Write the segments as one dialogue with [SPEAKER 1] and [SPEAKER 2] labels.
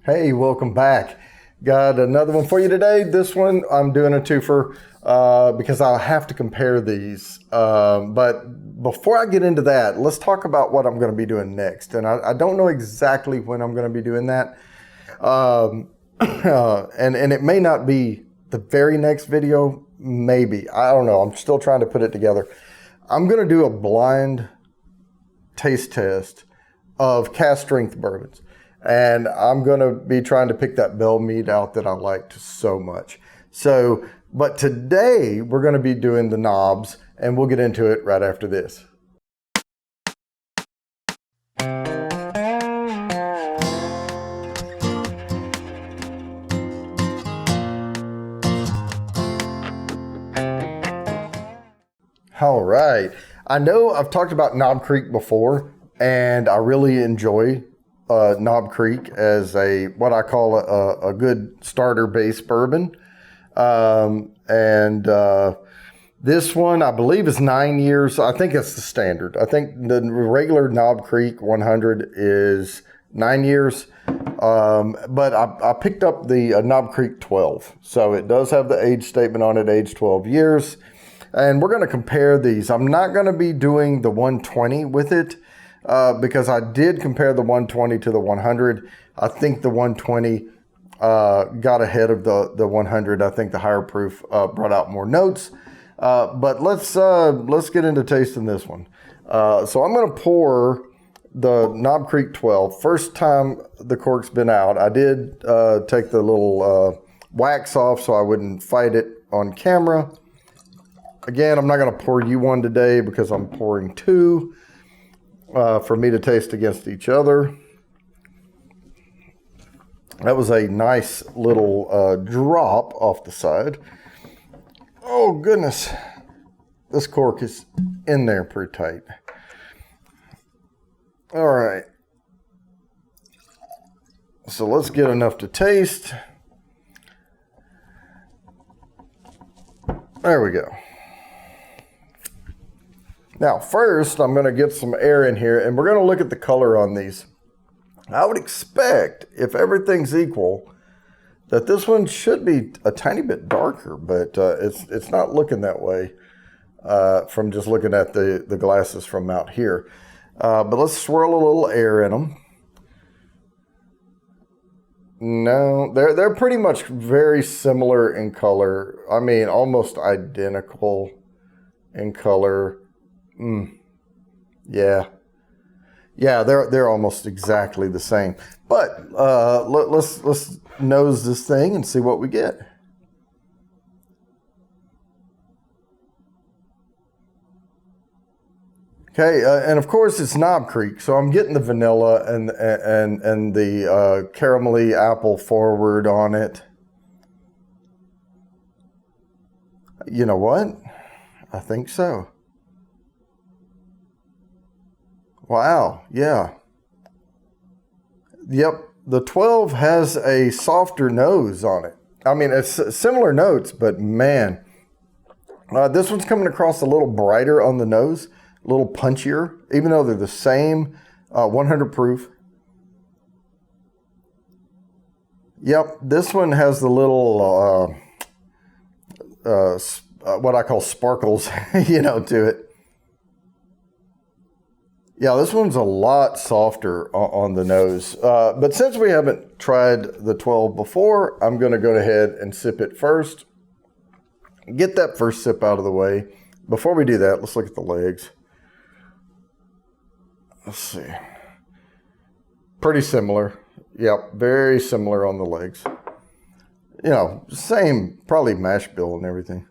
[SPEAKER 1] Hey, welcome back. Got another one for you today. This one, I'm doing a twofer because I'll have to compare these. But before I get into that, let's talk about what I'm going to be doing next. And I don't know exactly when I'm going to be doing that. And it may not be the very next video, maybe. I don't know. I'm still trying to put it together. I'm going to do a blind taste test of cast strength bourbons. And I'm going to be trying to pick that Bell mead out that I liked so much. So, but today we're going to be doing the knobs, and we'll get into it right after this. All right. I know I've talked about Knob Creek before, and I really enjoy Knob Creek as what I call a good starter base bourbon. This one, I believe, is 9 years. I think it's the standard. I think the regular Knob Creek 100 is 9 years. But I picked up the Knob Creek 12. So it does have the age statement on it, age 12 years. And we're going to compare these. I'm not going to be doing the 120 with it. Because I did compare the 120 to the 100. I think the 120 got ahead of the 100. I think the higher proof brought out more notes. But let's get into tasting this one. So I'm going to pour the Knob Creek 12. First time the cork's been out. I did take the little wax off so I wouldn't fight it on camera. Again, I'm not going to pour you one today because I'm pouring two. For me to taste against each other. That was a nice little drop off the side. Oh goodness, this cork is in there pretty tight. All right, so let's get enough to taste. There we go. Now, first, I'm going to get some air in here, and we're going to look at the color on these. I would expect, if everything's equal, that this one should be a tiny bit darker, but it's not looking that way from just looking at the glasses from out here. But let's swirl a little air in them. No, they're pretty much very similar in color. I mean, almost identical in color. Yeah, they're almost exactly the same. But let's nose this thing and see what we get. Okay, and of course it's Knob Creek, so I'm getting the vanilla and the caramelly apple forward on it. You know what? I think so. Wow, yeah. Yep, the 12 has a softer nose on it. I mean, it's similar notes, but man, this one's coming across a little brighter on the nose, a little punchier, even though they're the same 100 proof. Yep, this one has the little, what I call sparkles, to it. Yeah, this one's a lot softer on the nose. But since we haven't tried the 12 before, I'm going to go ahead and sip it first. Get that first sip out of the way. Before we do that, let's look at the legs. Let's see. Pretty similar. Yep, very similar on the legs. Same, probably mash bill and everything.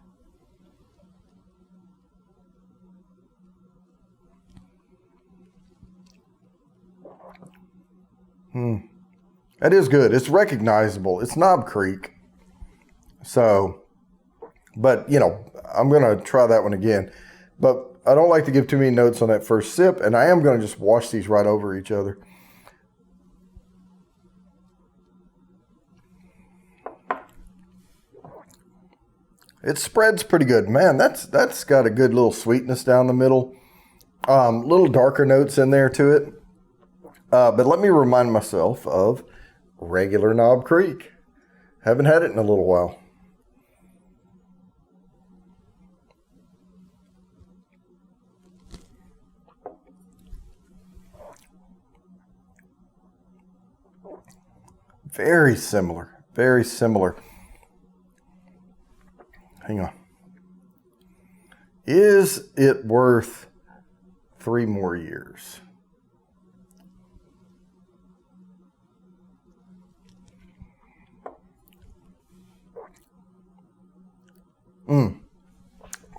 [SPEAKER 1] That is good. It's recognizable. It's Knob Creek. So, but, I'm going to try that one again. But I don't like to give too many notes on that first sip, and I am going to just wash these right over each other. It spreads pretty good. Man, that's got a good little sweetness down the middle. Little darker notes in there to it. But let me remind myself of regular Knob Creek. Haven't had it in a little while. Very similar. Very similar. Hang on. Is it worth 3 more years?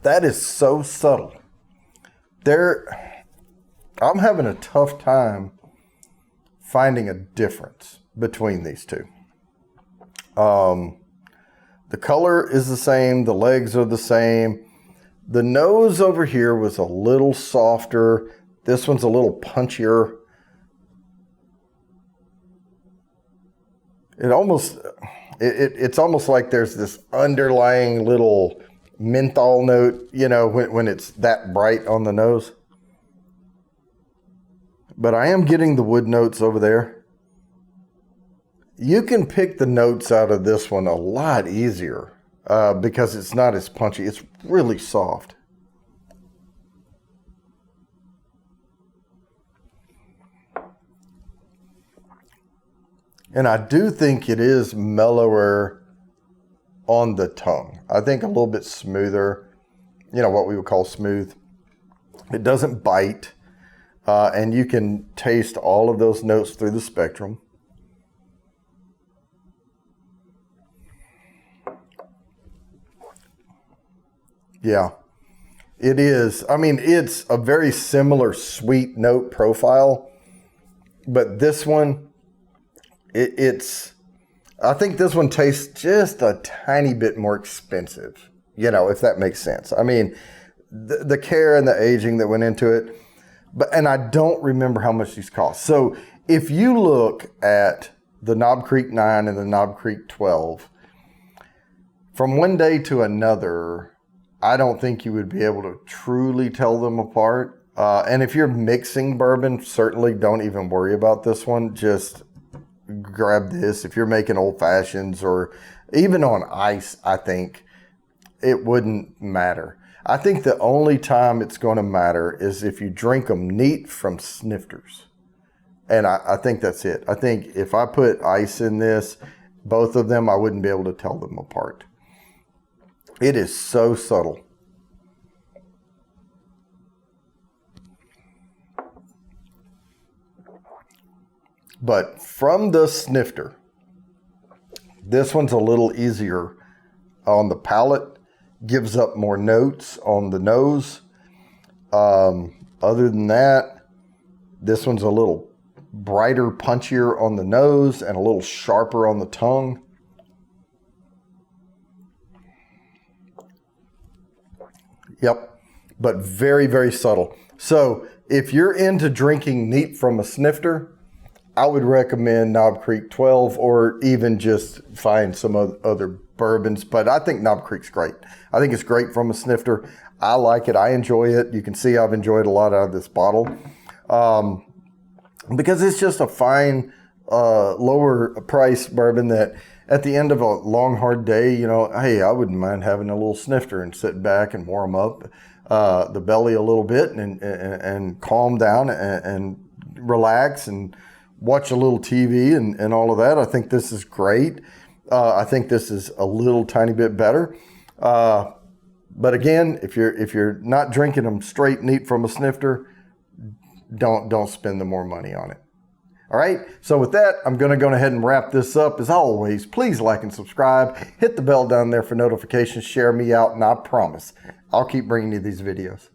[SPEAKER 1] That is so subtle. I'm having a tough time finding a difference between these two. The color is the same. The legs are the same. The nose over here was a little softer. This one's a little punchier. It's almost like there's this underlying little menthol note, you know, when it's that bright on the nose. But I am getting the wood notes over there. You can pick the notes out of this one a lot easier because it's not as punchy. It's really soft. And I do think it is mellower on the tongue. I think a little bit smoother, you know, what we would call smooth. It doesn't bite, and you can taste all of those notes through the spectrum. Yeah, it is. I mean, it's a very similar sweet note profile, but this one, I think this one tastes just a tiny bit more expensive, you know, if that makes sense. I mean, the care and the aging that went into it, and I don't remember how much these cost. So if you look at the Knob Creek 9 and the Knob Creek 12, from one day to another, I don't think you would be able to truly tell them apart. And if you're mixing bourbon, certainly don't even worry about this one. Just grab this. If you're making old fashions or even on ice, I think it wouldn't matter. I think the only time it's going to matter is if you drink them neat from snifters. And I think that's it. I think if I put ice in this, both of them, I wouldn't be able to tell them apart. It is so subtle. But from the snifter, this one's a little easier on the palate, gives up more notes on the nose. Other than that, this one's a little brighter, punchier on the nose and a little sharper on the tongue. Yep, but very, very subtle. So if you're into drinking neat from a snifter, I would recommend Knob Creek 12 or even just find some other bourbons. But I think Knob Creek's great. I think it's great from a snifter. I like it. I enjoy it. You can see I've enjoyed a lot out of this bottle because it's just a fine, lower price bourbon that at the end of a long, hard day, you know, hey, I wouldn't mind having a little snifter and sit back and warm up the belly a little bit and calm down and relax and watch a little TV and all of that. I think this is great. I think this is a little tiny bit better. But again, if you're not drinking them straight neat from a snifter, don't spend the more money on it. All right. So with that, I'm going to go ahead and wrap this up. As always, please like and subscribe. Hit the bell down there for notifications. Share me out, and I promise I'll keep bringing you these videos.